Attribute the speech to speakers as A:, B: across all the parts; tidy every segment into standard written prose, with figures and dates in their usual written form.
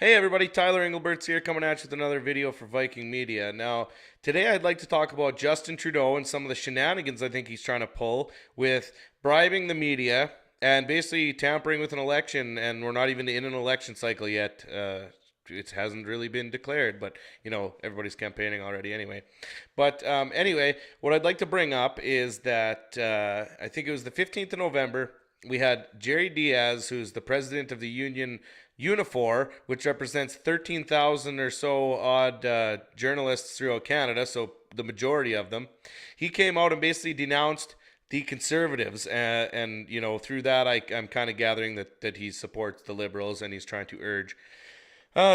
A: Hey everybody, Tyler Engelbert's here coming at you with another video for Viking Media. Now, today I'd like to talk about Justin Trudeau and some of the shenanigans I think he's trying to pull with bribing the media and basically tampering with an election, and we're not even in an election cycle yet. It hasn't really been declared, but everybody's campaigning already anyway. But anyway, what I'd like to bring up is that I think it was the 15th of November. We had Jerry Diaz, who's the president of the union Unifor, which represents 13,000 or so odd journalists throughout Canada, so the majority of them. He came out and basically denounced the conservatives, and through that I'm kind of gathering that he supports the liberals, and he's trying to urge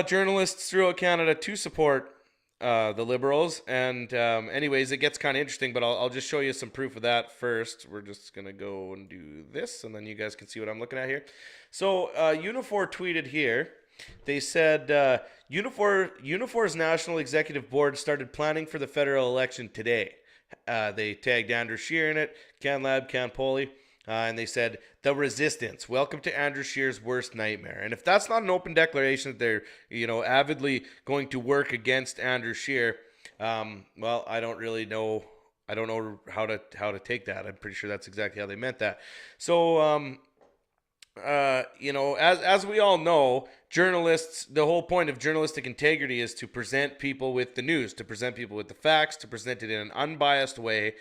A: journalists throughout Canada to support the liberals. And anyways, it gets kind of interesting, but I'll just show you some proof of that first. We're just going to go and do this, and then you guys can see what I'm looking at here. So Unifor tweeted here. They said Unifor's National Executive Board started planning for the federal election today. They tagged Andrew Scheer in it, CanLab, CanPoli. And they said, the resistance. Welcome to Andrew Scheer's worst nightmare. And if that's not an open declaration that they're, avidly going to work against Andrew Scheer, well, I don't really know. I don't know how to take that. I'm pretty sure that's exactly how they meant that. So, as we all know, journalists, the whole point of journalistic integrity is to present people with the news, to present people with the facts, to present it in an unbiased way.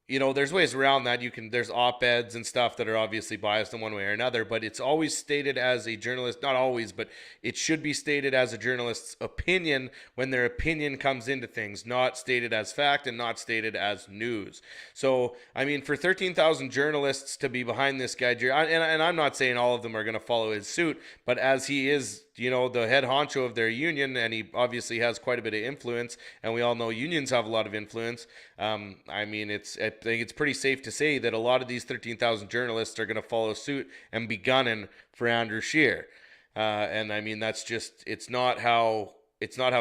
A: There's ways around that. There's op-eds and stuff that are obviously biased in one way or another, but it's always stated as a journalist, not always, but it should be stated as a journalist's opinion when their opinion comes into things, not stated as fact and not stated as news. So, I mean, for 13,000 journalists to be behind this guy, and I'm not saying all of them are going to follow his suit, but as he is, the head honcho of their union, and he obviously has quite a bit of influence, and we all know unions have a lot of influence. I think it's pretty safe to say that a lot of these 13,000 journalists are going to follow suit and be gunning for Andrew Scheer. And I mean, it's not how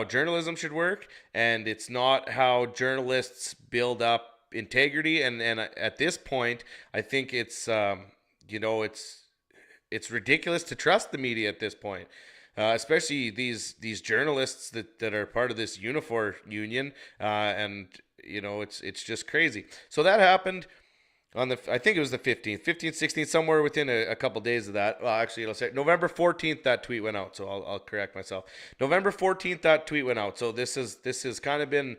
A: journalism should work, and it's not how journalists build up integrity. And at this point, I think it's ridiculous to trust the media at this point. Especially these journalists that are part of this Unifor union, and it's just crazy. So that happened on I think it was the 15th, 16th, somewhere within a couple days of that. Well, actually, it'll say November 14th that tweet went out. So I'll correct myself. November 14th that tweet went out. So this has kind of been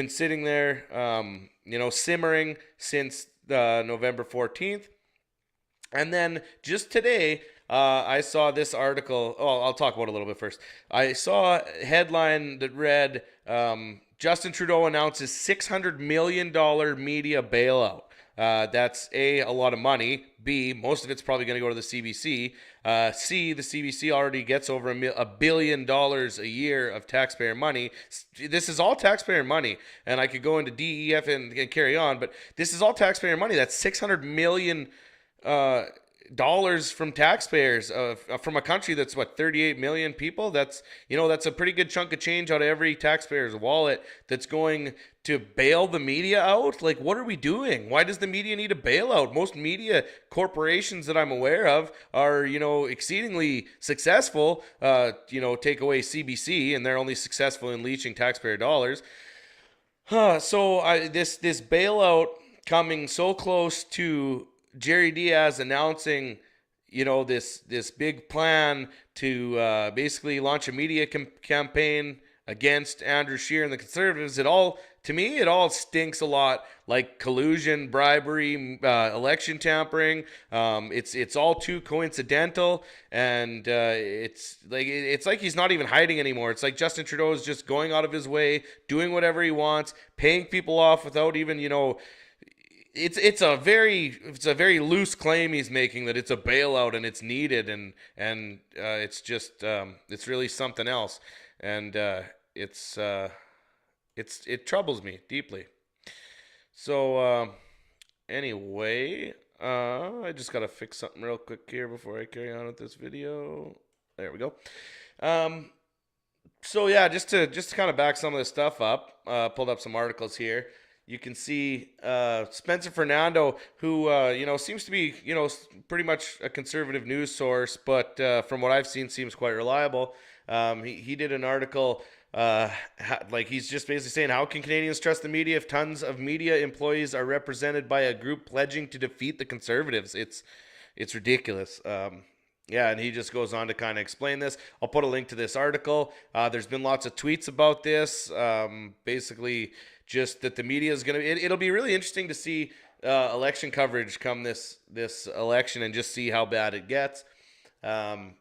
A: sitting there, simmering since November 14th, and then just today. I saw this article. Oh, I'll talk about it a little bit first. I saw a headline that read, Justin Trudeau announces $600 million media bailout. That's A, lot of money. B, most of it's probably going to go to the CBC. C, the CBC already gets over $1 billion a year of taxpayer money. This is all taxpayer money. And I could go into D, E, F, and carry on, but this is all taxpayer money. That's $600 million dollars from taxpayers, from a country that's 38 million people. That's a pretty good chunk of change out of every taxpayer's wallet that's going to bail the media out. Like, what are we doing? Why does the media need a bailout? Most media corporations that I'm aware of are exceedingly successful. Take away CBC, and they're only successful in leeching taxpayer dollars. So this bailout coming so close to Jerry Diaz announcing, this big plan to basically launch a media campaign against Andrew Scheer and the Conservatives. To me, it all stinks a lot like collusion, bribery, election tampering. It's all too coincidental, and it's like he's not even hiding anymore. It's like Justin Trudeau is just going out of his way, doing whatever he wants, paying people off without even It's a very loose claim he's making that it's a bailout and it's needed, and it's just it's really something else, and it troubles me deeply. So anyway, I just gotta fix something real quick here before I carry on with this video. There we go. So yeah, just to kind of back some of this stuff up, pulled up some articles here. you can see Spencer Fernando, who seems to be pretty much a conservative news source, but from what I've seen, seems quite reliable. He did an article. Like he's just basically saying, how can Canadians trust the media if tons of media employees are represented by a group pledging to defeat the Conservatives? It's ridiculous. Yeah, and he just goes on to kind of explain this. I'll put a link to this article. There's been lots of tweets about this. Basically, just that the media is going to. It'll be really interesting to see election coverage come this election and just see how bad it gets. That's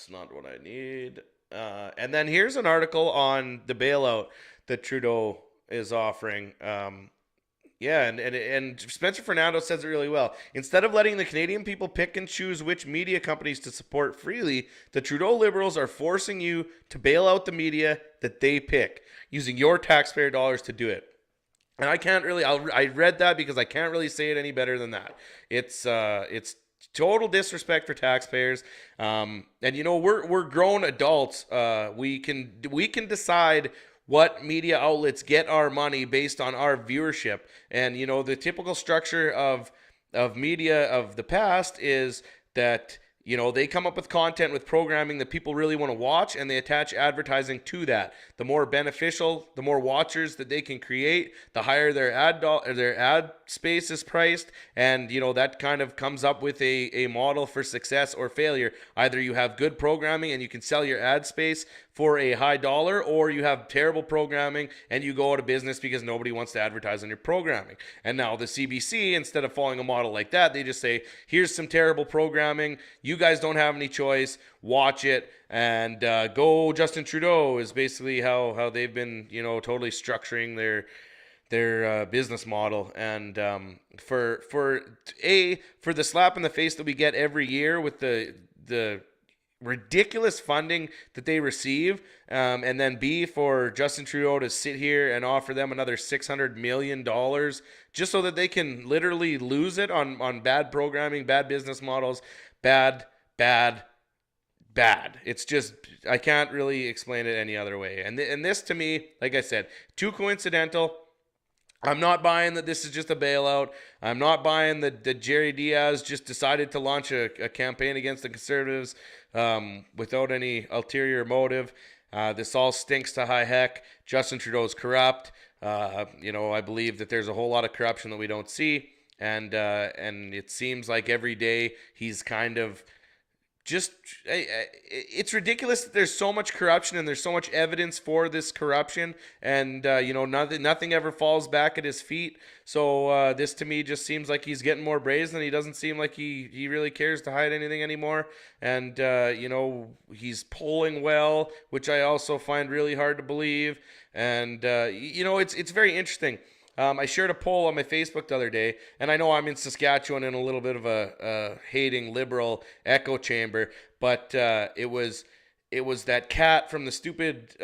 A: not what I need. And then here's an article on the bailout that Trudeau is offering. Yeah, and Spencer Fernando says it really well. Instead of letting the Canadian people pick and choose which media companies to support freely, the Trudeau Liberals are forcing you to bail out the media that they pick, using your taxpayer dollars to do it. And I can't really. I read that because I can't really say it any better than that. It's total disrespect for taxpayers. And we're grown adults. We can decide what media outlets get our money based on our viewership. And the typical structure of media of the past is that they come up with content with programming that people really want to watch, and they attach advertising to that. The more beneficial, the more watchers that they can create, the higher their ad space is priced, and that kind of comes up with a model for success or failure. Either you have good programming and you can sell your ad space for a high dollar, or you have terrible programming and you go out of business because nobody wants to advertise on your programming. And now the CBC, instead of following a model like that, they just say, here's some terrible programming, you guys don't have any choice, watch it, and go Justin Trudeau is basically how they've been totally structuring their business model. And for the slap in the face that we get every year with the ridiculous funding that they receive, and then B, for Justin Trudeau to sit here and offer them another $600 million just so that they can literally lose it on bad programming, bad business models, bad. It's just, I can't really explain it any other way. And this, to me, like I said, too coincidental. I'm not buying that this is just a bailout. I'm not buying that Jerry Diaz just decided to launch a campaign against the Conservatives without any ulterior motive. This all stinks to high heck. Justin Trudeau's corrupt. I believe that there's a whole lot of corruption that we don't see. And it seems like every day he's kind of it's ridiculous that there's so much corruption and there's so much evidence for this corruption, and nothing ever falls back at his feet. So this to me just seems like he's getting more brazen. He doesn't seem like he really cares to hide anything anymore. And he's polling well, which I also find really hard to believe. And it's very interesting. I shared a poll on my Facebook the other day, and I know I'm in Saskatchewan in a little bit of a hating liberal echo chamber, but it was that cat from the stupid.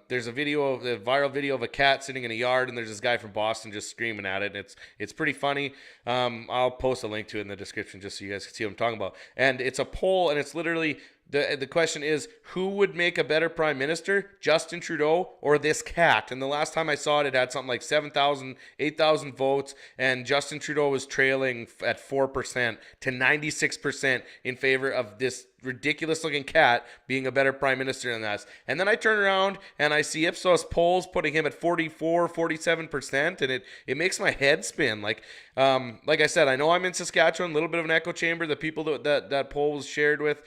A: There's a viral video of a cat sitting in a yard, and there's this guy from Boston just screaming at it. And it's pretty funny. I'll post a link to it in the description just so you guys can see what I'm talking about. And it's a poll, and it's literally. The question is, who would make a better prime minister, Justin Trudeau or this cat? And the last time I saw it, it had something like 7,000, 8,000 votes, and Justin Trudeau was trailing at 4% to 96% in favor of this ridiculous-looking cat being a better prime minister than us. And then I turn around and I see Ipsos polls putting him at 44, 47%, and it makes my head spin. Like I said, I know I'm in Saskatchewan, a little bit of an echo chamber. The people that poll was shared with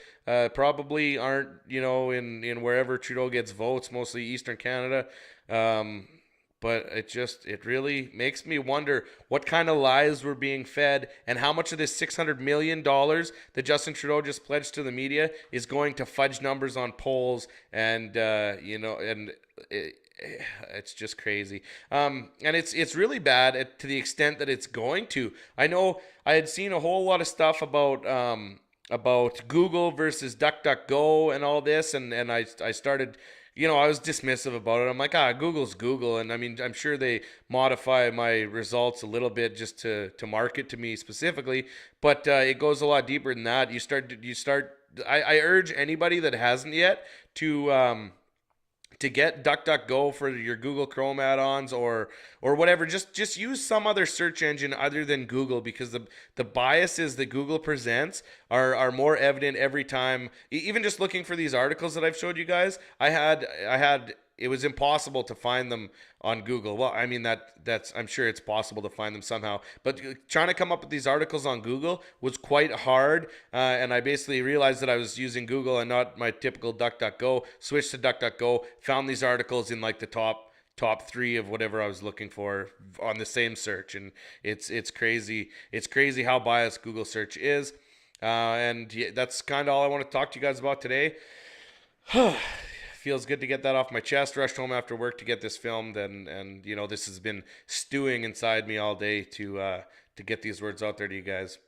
A: probably aren't, in wherever Trudeau gets votes, mostly Eastern Canada. But it really makes me wonder what kind of lies were being fed, and how much of this $600 million that Justin Trudeau just pledged to the media is going to fudge numbers on polls. And it's just crazy. And it's really bad to the extent that it's going to. I know I had seen a whole lot of stuff about Google versus DuckDuckGo and all this, and I started. I was dismissive about it. I'm like, Google's Google. And I mean, I'm sure they modify my results a little bit just to market to me specifically, but it goes a lot deeper than that. I urge anybody that hasn't yet to to get DuckDuckGo for your Google Chrome add-ons or whatever. Just use some other search engine other than Google, because the biases that Google presents are more evident every time. Even just looking for these articles that I've showed you guys, I had it was impossible to find them on Google. Well, I mean that's I'm sure it's possible to find them somehow, but trying to come up with these articles on Google was quite hard. And I basically realized that I was using Google and not my typical DuckDuckGo. Switched to DuckDuckGo, found these articles in like the top three of whatever I was looking for on the same search, and it's crazy. It's crazy how biased Google search is. And yeah, that's kind of all I want to talk to you guys about today. Feels good to get that off my chest. Rushed home after work to get this filmed, and you know, this has been stewing inside me all day to get these words out there to you guys.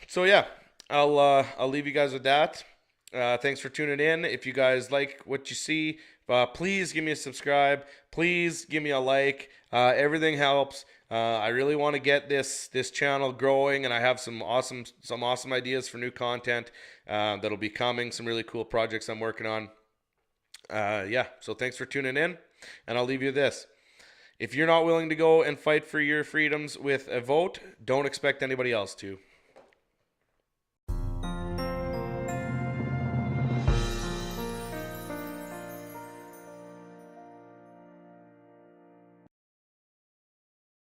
A: So yeah, I'll leave you guys with that. Thanks for tuning in. If you guys like what you see, please give me a subscribe. Please give me a like. Everything helps. I really want to get this channel growing, and I have some awesome ideas for new content that'll be coming. Some really cool projects I'm working on. Yeah. So thanks for tuning in, and I'll leave you this. If you're not willing to go and fight for your freedoms with a vote, don't expect anybody else to.